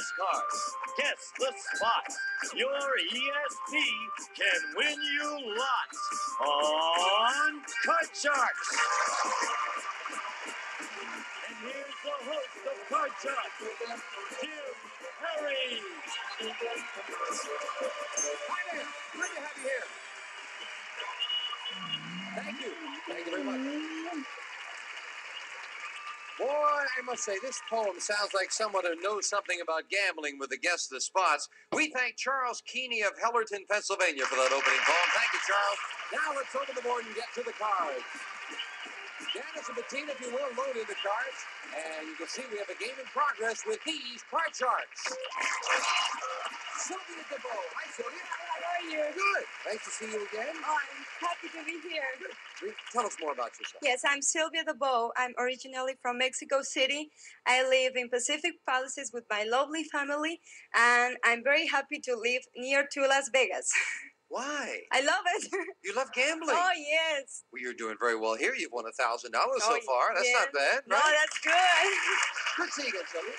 base cards. Guess the spot. Your ESP can win you lots on Card Sharks. And here's the host of Card Sharks, Jim Harry. Hi there. Good to have you here. Thank you. Thank you very much. Boy, I must say, this poem sounds like someone who knows something about gambling with the Guess the Spots. We thank Charles Keeney of Hellerton, Pennsylvania for that opening poem. Thank you, Charles. Now let's open the board and get to the cards. Janice and Bettina, if you will, load in the cards. And you can see we have a game in progress with these Card Sharks. Sylvia DeBow. Hi, Sylvia. How are you? Good. Nice to see you again. Oh, I'm happy to be here. Tell us more about yourself. Yes, I'm Sylvia DeBow. I'm originally from Mexico City. I live in Pacific Palaces with my lovely family, and I'm very happy to live near to Las Vegas. Why? I love it. You love gambling. Oh, yes. Well, you're doing very well here. You've won $1,000 so Oh, far. That's yes. not bad, No, right? that's good. Good seeing you, Sylvia.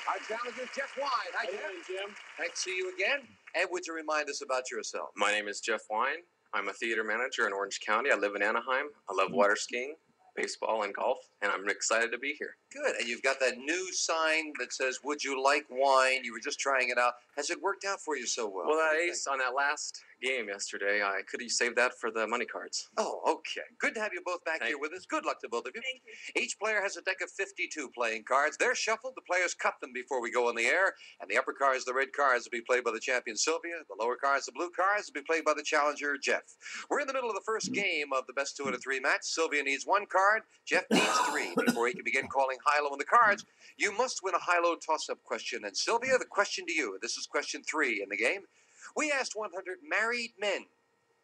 Our challenger is Jeff Wine. Hi, Jeff. Jim. Nice to see you again. And would you remind us about yourself? My name is Jeff Wine. I'm a theater manager in Orange County. I live in Anaheim. I love water skiing, baseball, and golf, and I'm excited to be here. Good. And you've got that new sign that says, "Would you like wine?" You were just trying it out. Has it worked out for you so well? Well, that ace on that last game yesterday, I could have saved that for the money cards. Oh, okay. Good to have you both back Thank here with us. Good luck to both of you. Thank you. Each player has a deck of 52 playing cards. They're shuffled. The players cut them before we go on the air. And the upper cards, the red cards, will be played by the champion, Sylvia. The lower cards, the blue cards, will be played by the challenger, Jeff. We're in the middle of the first game of the best 2 out of 3 match. Sylvia needs 1 card. Jeff needs 3. Before he can begin calling high-low on the cards, you must win a high-low toss-up question. And Sylvia, the question to you. This is question 3 in the game. We asked 100 married men,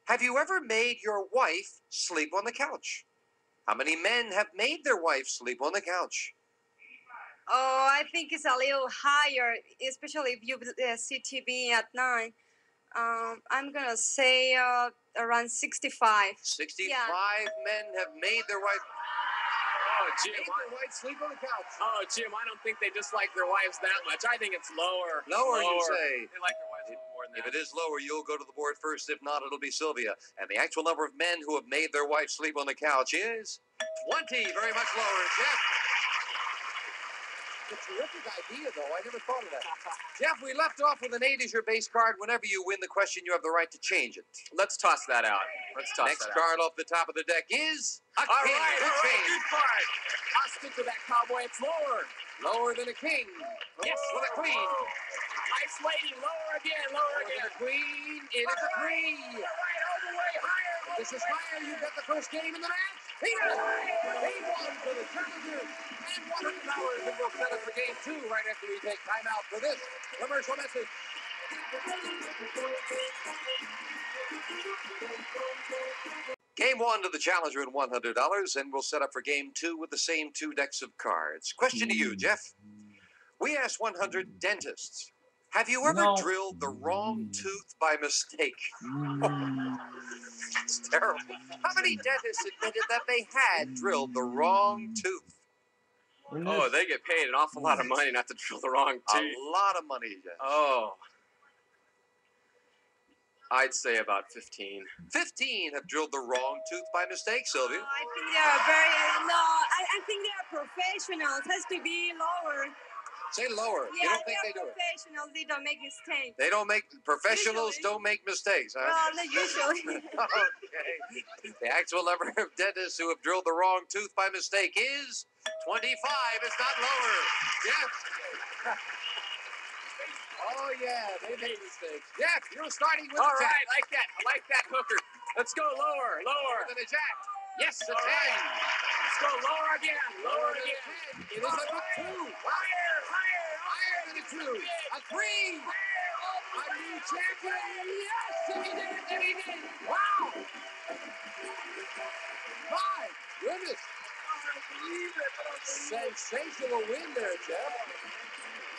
have you ever made your wife sleep on the couch? How many men have made their wife sleep on the couch? Oh, I think it's a little higher, especially if you see TV at night. I'm going to say around 65. 65 Yeah. men have made their wife Jim, sleep on the couch. Jim, I don't think they dislike their wives that much. I think it's lower. Lower, you say? They like their wives a little more than If that. it is lower, you'll go to the board first. If not, it'll be Sylvia. And the actual number of men who have made their wife sleep on the couch is 20. Very much lower. Jeff. A terrific idea, though. I never thought of that. Jeff, we left off with an 8 as your base card. Whenever you win the question, you have the right to change it. Let's toss that out. Next card off the top of the deck is a All king. right, Good change. good card. I'll stick to that, cowboy. It's lower. Lower than a king. Yes, with a queen. Nice lady. Lower again. Lower Lower than again. a queen. It is a 3. All right, all the way higher. All This the is way. higher. You get the first game in the match. He won for the challenger and $100. And we'll set up for game 2 right after we take time out for this commercial message. Game 1 to the challenger and $100, and we'll set up for game 2 with the same 2 decks of cards. Question to you, Jeff. We asked 100 dentists, have you ever drilled the wrong tooth by mistake? It's terrible. How many dentists admitted that they had drilled the wrong tooth? Oh, they get paid an awful lot of money not to drill the wrong A tooth. lot of money, Jeff. Oh. I'd say about 15. 15 have drilled the wrong tooth by mistake, Sylvia. I think they are I think they are professionals. Has to be lower. Say lower. Yeah, You don't think they do it? professionals. They don't make mistakes. They don't make, professionals Usually. don't make mistakes, huh? Well, not usually. Okay. The actual number of dentists who have drilled the wrong tooth by mistake is 25. It's not lower. Yes. Oh, yeah, they make mistakes. Jeff, you're starting with All a 10. right, I like that hooker. Let's go lower. Lower than a jack. Yes, a 10. All right. Let's go lower again. Lower than again. a 10. It is a 2. Higher, higher. Higher than a 2. A 3. A new champion. Yes, and he did it. And he did. Wow. My goodness. Sensational win there, Jeff.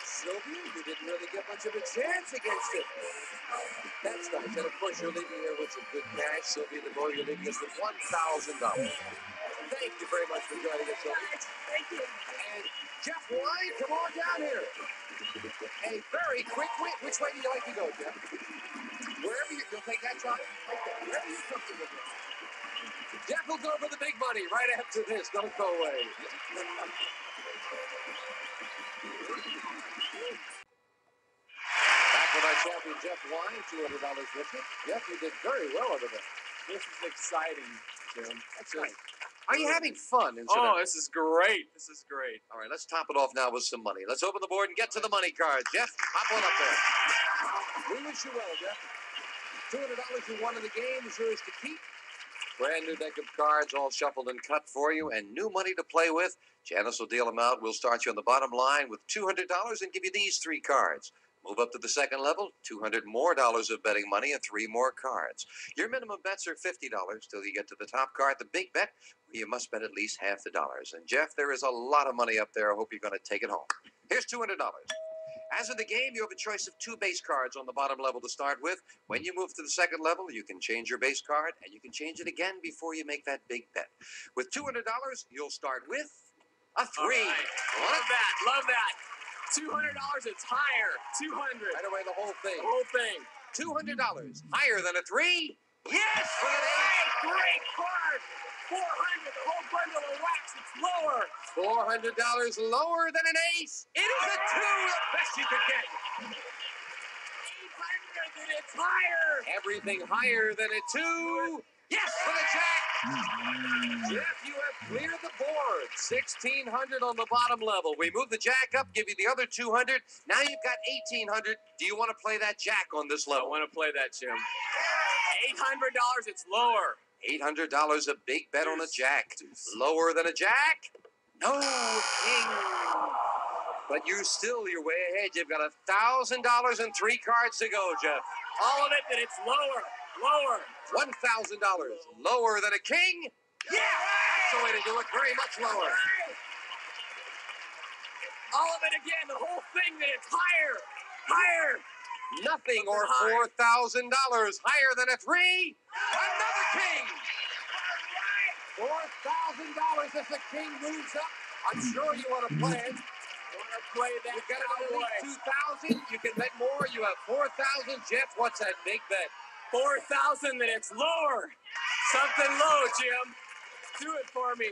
Sylvia, you didn't really get much of a chance against it. That's nice. And of course, you're leaving here with some good cash. Sylvia DeBow, you're leaving us with $1,000. Thank you very much for joining us, Sylvie. Thank you. And Jeff Wine, come on down here. A very quick win. Which way do you like to go, Jeff? Wherever you'll take that shot. Right there. Wherever you're comfortable with. Jeff will go for the big money right after this. Don't go away. Back with our champion, Jeff Wine, $200 richer. Jeff, you did very well over there. This is exciting, Jim. That's right. Are you having fun? Oh, this is great. This is great. All right, let's top it off now with some money. Let's open the board and get to the money cards. Jeff, hop on up there. We wish you well, Jeff. $200 you won in the game is yours to keep. Brand new deck of cards, all shuffled and cut for you, and new money to play with. Janice will deal them out. We'll start you on the bottom line with $200 and give you these 3 cards. Move up to the second level, $200 more of betting money and 3 more cards. Your minimum bets are $50 till you get to the top card, the big bet, where you must bet at least half the dollars. And Jeff, there is a lot of money up there. I hope you're going to take it home. Here's $200. As in the game, you have a choice of 2 base cards on the bottom level to start with. When you move to the second level, you can change your base card, and you can change it again before you make that big bet. With $200, you'll start with a 3. Right. Love that. Love that. $200. It's higher. 200. Right away, the whole thing. The whole thing. $200. Higher than a 3? Yes! For an 8. Great card. 400. The whole bundle of wax. It's lower. $400 lower than an ace. It is a 2, the best you could get. 800. And it's higher. Everything higher than a 2. Yes, for the jack. Jeff, you have cleared the board. 1,600 on the bottom level. We move the jack up, give you the other 200. Now you've got 1,800. Do you want to play that jack on this I level? want to play that, Jim. $800. It's lower. $800, a big bet on a jack. Lower than a jack? No, king. But you're way ahead. You've got $1,000 and 3 cards to go, Jeff. All of it, and it's lower. Lower. $1,000 lower than a king? Yeah, that's the way to do it. Very much lower. All of it again. The whole thing, that it's higher. Higher. Nothing or Higher. $4,000 higher than a 3. Another king. $4,000 as the king moves up. I'm sure you want to play it. Want to play that You've got it cowboy. at 2,000. You can bet more. You have 4,000. Jeff, what's that big bet? 4,000, then it's lower. Something low, Jim. Do it for me.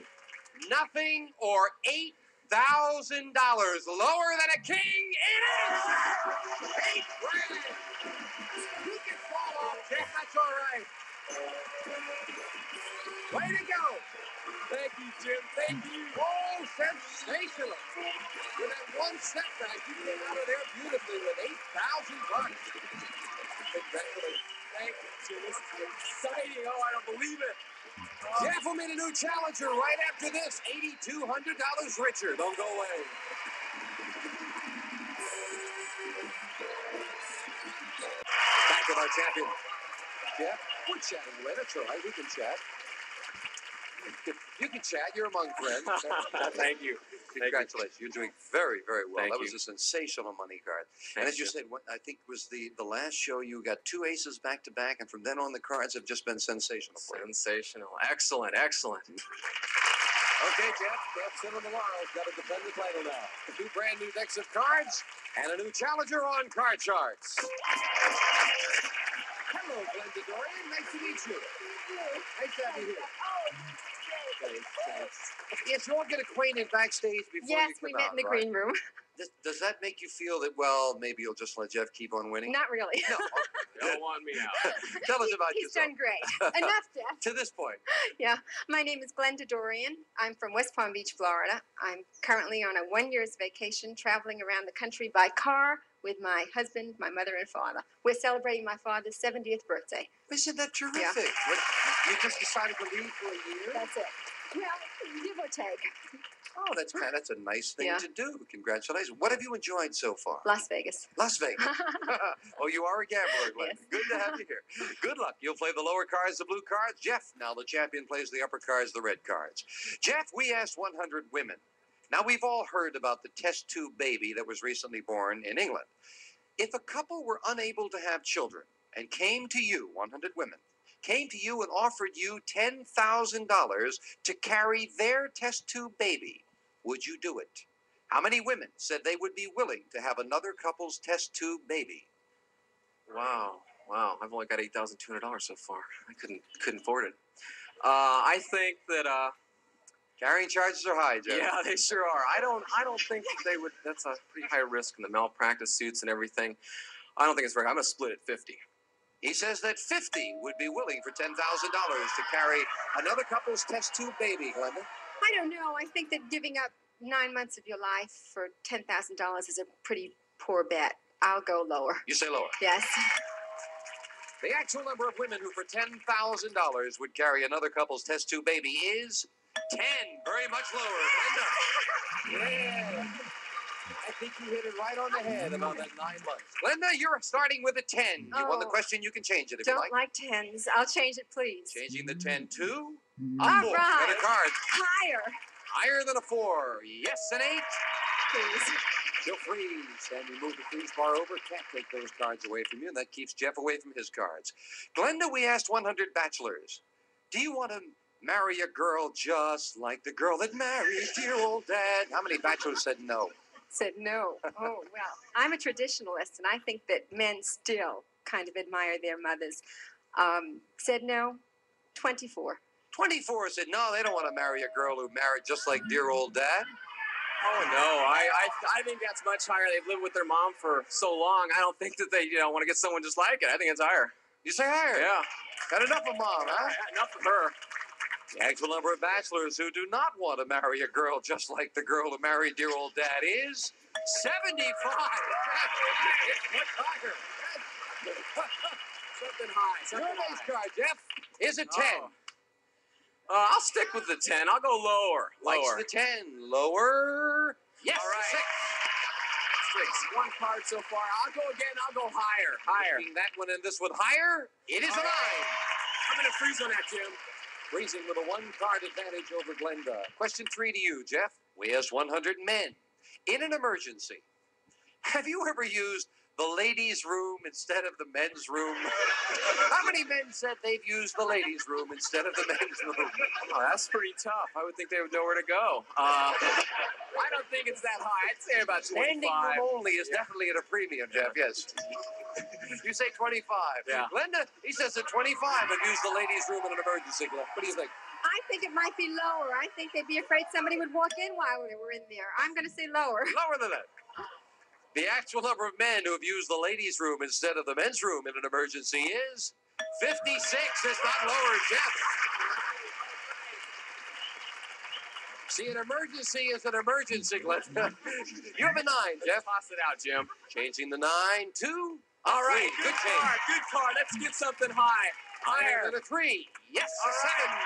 Nothing or $8,000 lower than a king. It is 8 grand. You can fall off, Jeff. That's all right. Way to go. Thank you, Jim. Thank you. Oh, sensational. With that one setback, you came out of there beautifully with $8,000. Congratulations. Thank you, Jim. This is exciting. Oh, I don't believe it. Jeff will meet a new challenger right after this. $8,200 richer. Don't go away. Back with our champion. Jeff, we're chatting away. That's all right. We can chat. You can chat. You're among friends. Thank you. Congratulations. You're doing very, very well. Thank That was you. a sensational money card. And Thank as you said, I think it was the last show, you got 2 aces back to back, and from then on, the cards have just been sensational for you. Sensational. Excellent. Excellent. Okay, Jeff, sit on the laurels. Got to defend the title now. 2 brand new decks of cards and a new challenger on card charts. Hello, Glenda Dorian. Nice to meet you. Nice to have you here. Thanks. Yes, you all get acquainted backstage before Yes, you we come met out, in the right? green room. Does that make you feel that, well, maybe you'll just let Jeff keep on winning? Not really. No. Don't want me out. Tell us about He's yourself. done great. Enough, Jeff. To this point. My name is Glenda Dorian. I'm from West Palm Beach, Florida. I'm currently on a 1-year's vacation traveling around the country by car with my husband, my mother, and father. We're celebrating my father's 70th birthday. Isn't that terrific? What, you just decided to leave for a year? That's it. Well, give or take. Oh, that's a nice thing Yeah. to do. Congratulations. What have you enjoyed so far? Las Vegas. Las Vegas. Oh, you are a gambler, Glenn. Yes. Good to have you here. Good luck. You'll play the lower cards, the blue cards. Jeff, now the champion, plays the upper cards, the red cards. Jeff, we asked 100 women. Now, we've all heard about the test tube baby that was recently born in England. If a couple were unable to have children and came to you, 100 women, came to you and offered you $10,000 to carry their test tube baby, would you do it? How many women said they would be willing to have another couple's test tube baby? Wow. I've only got $8,200 so far. I couldn't afford it. I think that Carrying charges are high, Jeff. yeah, they sure are. I don't think that they would. That's a pretty high risk in the malpractice suits and everything. I don't think it's very. I'm gonna split it 50. He says that 50 would be willing for $10,000 to carry another couple's test tube baby, Glenda. I don't know. I think that giving up 9 months of your life for $10,000 is a pretty poor bet. I'll go lower. You say lower. Yes. The actual number of women who for $10,000 would carry another couple's test tube baby is 10. Very much lower. Glenda. Yeah. I think you hit it right on the head about that 9 months. Glenda, you're starting with a 10. You won the question. You can change it if you Don't like. tens. I'll change it, please. Changing the 10 to a 4. All Get right. a card. Higher, Higher than a 4. Yes, an 8. please. She'll freeze, and we move the freeze bar over. Can't take those cards away from you, and that keeps Jeff away from his cards. Glenda, we asked 100 bachelors, do you want to marry a girl just like the girl that married your old dad? How many bachelors said no? Said no. Oh, well, I'm a traditionalist, and I think that men still kind of admire their mothers. Said no. 24. 24 said no, they don't want to marry a girl who married just like dear old dad. Oh no, I think that's much higher. They've lived with their mom for so long. I don't think that they want to get someone just like it. I think it's higher. You say higher? Yeah. Got enough of mom, huh? Enough of her. The actual number of bachelors who do not want to marry a girl just like the girl who married dear old dad is 75. It's much higher. Something high. Your Something next high. card, Jeff, is a 10. I'll stick with the 10. I'll go lower. Likes Lower. the 10. Lower. Yes, All right. 6. 6. One card so far. I'll go again. I'll go higher. Higher. Making that one and this one higher. It is a 9. I'm going to freeze on that, Jim. Freezing with a 1-card advantage over Glenda. Question 3 to you, Jeff. We asked 100 men. In an emergency, have you ever used the ladies' room instead of the men's room? How many men said they've used the ladies' room instead of the men's room? Oh, that's pretty tough. I would think they would know where to go. I don't think it's that high. I'd say about 25. Standing room only is definitely at a premium, Jeff, yes. You say 25. Yeah. Glenda, he says at 25 have used the ladies' room in an emergency. What do you think? I think it might be lower. I think they'd be afraid somebody would walk in while they were in there. I'm going to say lower. Lower than that. The actual number of men who have used the ladies' room instead of the men's room in an emergency is 56. It's not lower, Jeff. See, an emergency is an emergency, Glenda. You have a 9, Jeff. Toss it out, Jim. Changing the 9 to All right. Good Good change. card. Good card. Let's get something high. Higher Higher. than a 3. Yes, All a right.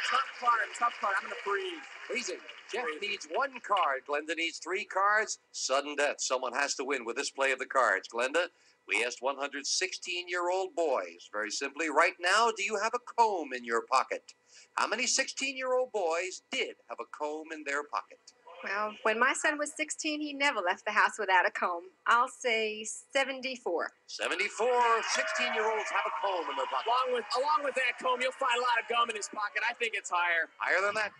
Tough card. Tough card. I'm going to freeze. 7. Freezing. Jeff Freezing. needs 1 card. Glenda needs 3 cards. Sudden death. Someone has to win with this play of the cards. Glenda, we asked 100 16-year-old boys. Very simply, right now, do you have a comb in your pocket? How many 16-year-old boys did have a comb in their pocket? Well, when my son was 16, he never left the house without a comb. I'll say 74. 74 16-year-olds have a comb in their pocket. Along with that comb, you'll find a lot of gum in his pocket. I think it's higher. Higher than that?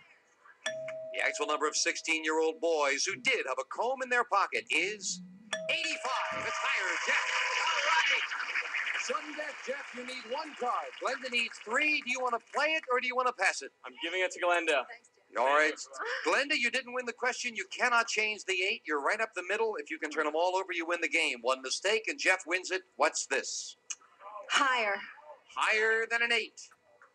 The actual number of 16-year-old boys who did have a comb in their pocket is 85. It's higher, Jeff. All right. Sudden death, Jeff, you need 1 card. Glenda needs 3. Do you want to play it or do you want to pass it? I'm giving it to Glenda. Thanks, Jim. All right. Glenda, you didn't win the question. You cannot change the 8. You're right up the middle. If you can turn them all over, you win the game. 1 mistake and Jeff wins it. What's this? Higher. Higher than an 8.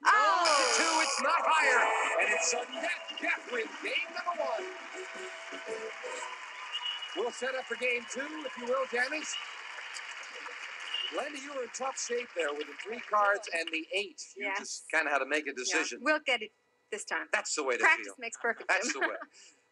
No, Oh! it's a 2. It's not higher. And it's sudden death. Jeff wins game number 1. We'll set up for game 2, if you will, Jammies. Glenda, you were in tough shape there with the 3 cards and the 8. You Yes. just kind of had to make a decision. Yeah, we'll get it this time. That's the way to Practice feel. makes perfect. That's Jim. the way.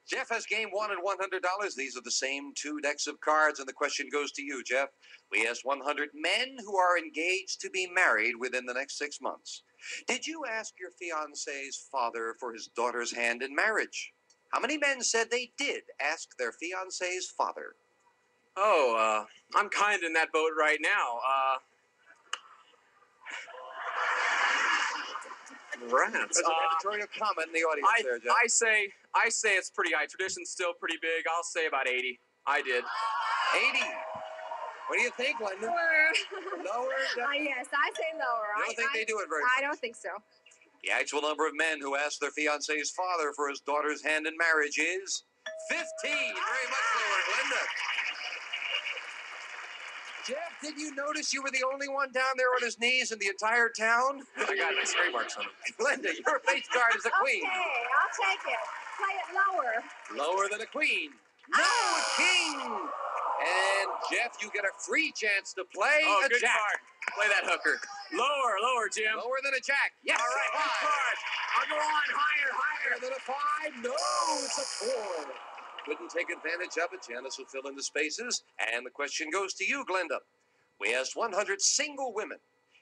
Jeff has game 1 and $100. These are the same 2 decks of cards, and the question goes to you, Jeff. We asked 100 men who are engaged to be married within the next 6 months. Did you ask your fiancé's father for his daughter's hand in marriage? How many men said they did ask their fiancé's father? Oh, I'm kind of in that boat right now. Congrats. There's an editorial comment in the audience there, Jeff. I say it's pretty high. Tradition's still pretty big. I'll say about 80. I did. 80. What do you think, Glenda? Lower? Yes, I say lower. You don't think they do it very I much? don't think so. The actual number of men who ask their fiancé's father for his daughter's hand in marriage is 15. Very much lower, Glenda. Jeff, did you notice you were the only one down there on his knees in the entire town? I got nice scrape marks on him. Glenda, your face card is a queen. Okay, I'll take it. Play it lower. Lower than a queen. No, a king. And Jeff, you get a free chance to play Oh, a good jack. card. Play that hooker. Lower, Jim. Lower than a jack. Yes. All right, good card. I'll go on higher. Higher than a 5. No, it's a 4. Couldn't take advantage of it. Janice will fill in the spaces. And the question goes to you, Glenda. We asked 100 single women.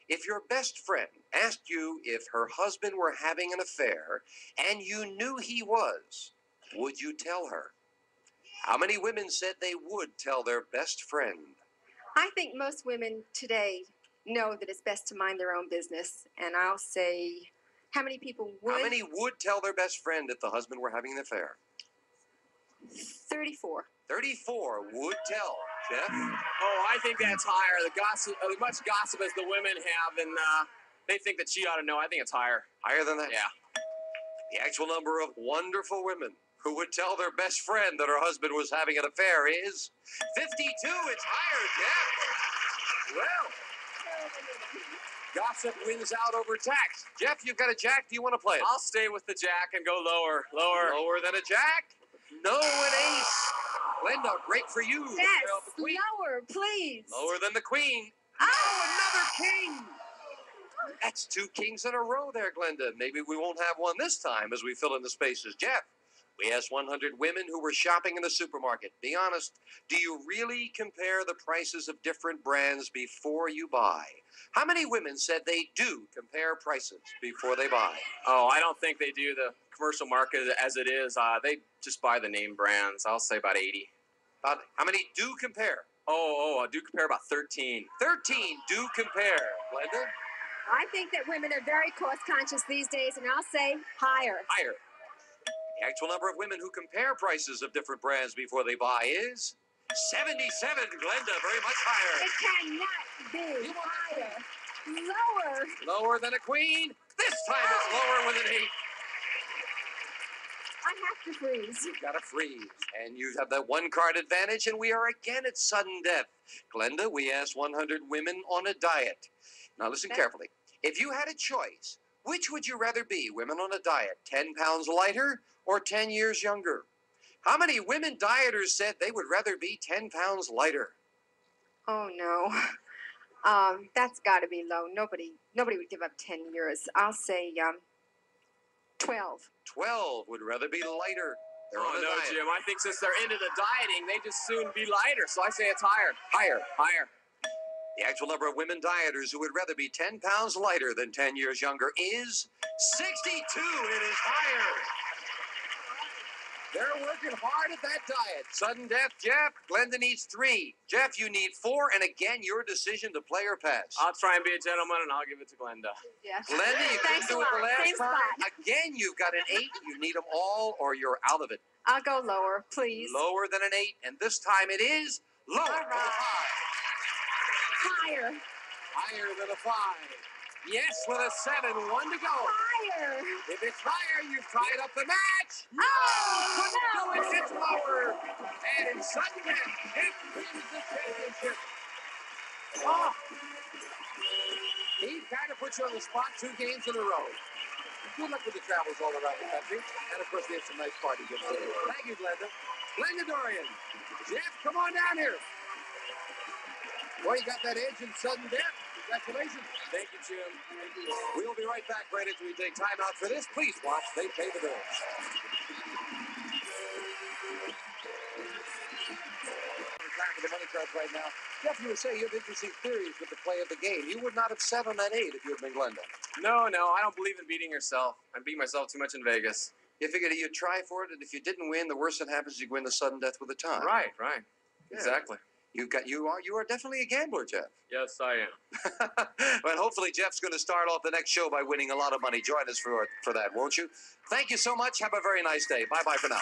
If your best friend asked you if her husband were having an affair and you knew he was, would you tell her? How many women said they would tell their best friend? I think most women today know that it's best to mind their own business. And I'll say, how many people would? How many would tell their best friend if the husband were having an affair? 34. 34 would tell. Jeff? Oh, I think that's higher. The gossip, as much gossip as the women have, and they think that she ought to know. I think it's higher. Higher than that? Yeah. The actual number of wonderful women who would tell their best friend that her husband was having an affair is 52. It's higher, Jeff. Well, gossip wins out over tax. Jeff, you've got a jack. Do you want to play it? I'll stay with the jack and go lower. Lower than a jack? No, an ace. Glenda, great for you. Yes, The queen. lower, please. Lower than the queen. Oh, Another king. That's 2 kings in a row there, Glenda. Maybe we won't have one this time as we fill in the spaces. Jeff, we asked 100 women who were shopping in the supermarket. Be honest, do you really compare the prices of different brands before you buy? How many women said they do compare prices before they buy? Oh, I don't think they do the commercial market as it is. They just buy the name brands. I'll say about 80. How many do compare? I do compare about 13. 13 do compare. Glenda? I think that women are very cost conscious these days, and I'll say higher. Higher. The actual number of women who compare prices of different brands before they buy is 77. Glenda, very much higher. It cannot be higher. Lower. Lower than a queen. This time it's lower with an 8. I have to freeze. You've got to freeze. And you have that 1 card advantage, and we are again at sudden death. Glenda, we asked 100 women on a diet. Now listen carefully. If you had a choice, which would you rather be? Women on a diet, 10 pounds lighter or 10 years younger? How many women dieters said they would rather be 10 pounds lighter? Oh no. That's got to be low. Nobody would give up 10 years. I'll say 12. 12 would rather be lighter. They're Oh, on a no, diet. Jim. I think since they're into the dieting, they just soon be lighter. So I say it's higher. Higher. The actual number of women dieters who would rather be 10 pounds lighter than 10 years younger is 62. It is higher. They're working hard at that diet. Sudden death, Jeff. Glenda needs 3. Jeff, you need 4. And again, your decision to play or pass. I'll try and be a gentleman, and I'll give it to Glenda. Yeah. Glenda, you couldn't Thanks do a it the lot. last Same time. spot. Again, you've got an 8. You need them all or you're out of it. I'll go lower, please. Lower than an 8. And this time it is lower All than a 5. Higher. Higher than a 5. Yes, with a 7. 1 to go. Higher. If it's higher, you've tied up the match. Oh, Couldn't no. do it. It's lower. And in sudden death, Jeff wins the championship. Oh. He kind of puts you on the spot 2 games in a row. Good luck with the travels all around the country. And, of course, we have some nice parties in there. Thank you, Glenda. Glenda Dorian. Jeff, come on down here. Boy, you got that edge in sudden death. Congratulations. Thank you, Jim. We'll be right back right after we take time out for this. Please watch They Pay the Bills. Time for the money cards right now. Jeff, you were saying you have interesting theories with the play of the game. You would not have sat on that 8 if you had been Glenda. No, I don't believe in beating yourself. I beat myself too much in Vegas. You figured you'd try for it, and if you didn't win, the worst that happens is you go into sudden death with a tie. Right. Yeah. Exactly. You are definitely a gambler, Jeff. Yes, I am. Well, hopefully Jeff's going to start off the next show by winning a lot of money. Join us for that, won't you? Thank you so much. Have a very nice day. Bye-bye for now.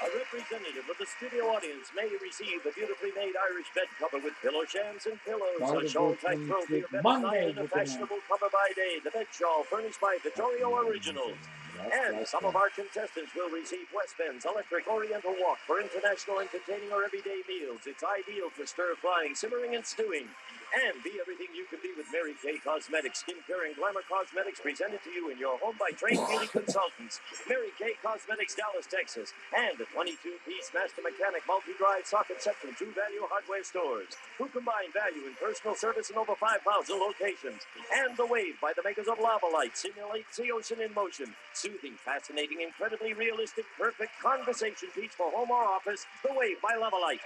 A representative of the studio audience may receive a beautifully made Irish bed cover with pillow shams and pillows. A shawl-type throw for your bed at night and a fashionable cover by day. The bed shawl furnished by Vittorio Originals. And some of our contestants will receive West Bend's Electric Oriental Wok for international entertaining or everyday meals. It's ideal for stir-frying, simmering, and stewing. And be everything you can be with Mary Kay Cosmetics. Skincare and glamour cosmetics presented to you in your home by trained beauty consultants. Mary Kay Cosmetics, Dallas, Texas. And a 22-piece Master Mechanic multi-drive socket set from True Value Hardware stores, who combine value and personal service in over 5,000 locations. And The Wave by the makers of Lava Light simulates the ocean in motion. Soothing, fascinating, incredibly realistic, perfect conversation piece for home or office. The Wave by Lava Light.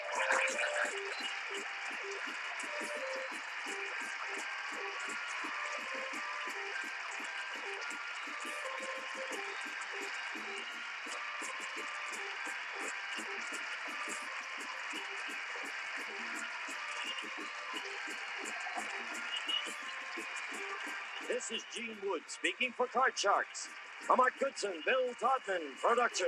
This is Gene Wood speaking for Card Sharks. A Mark Goodson, Bill Todman production.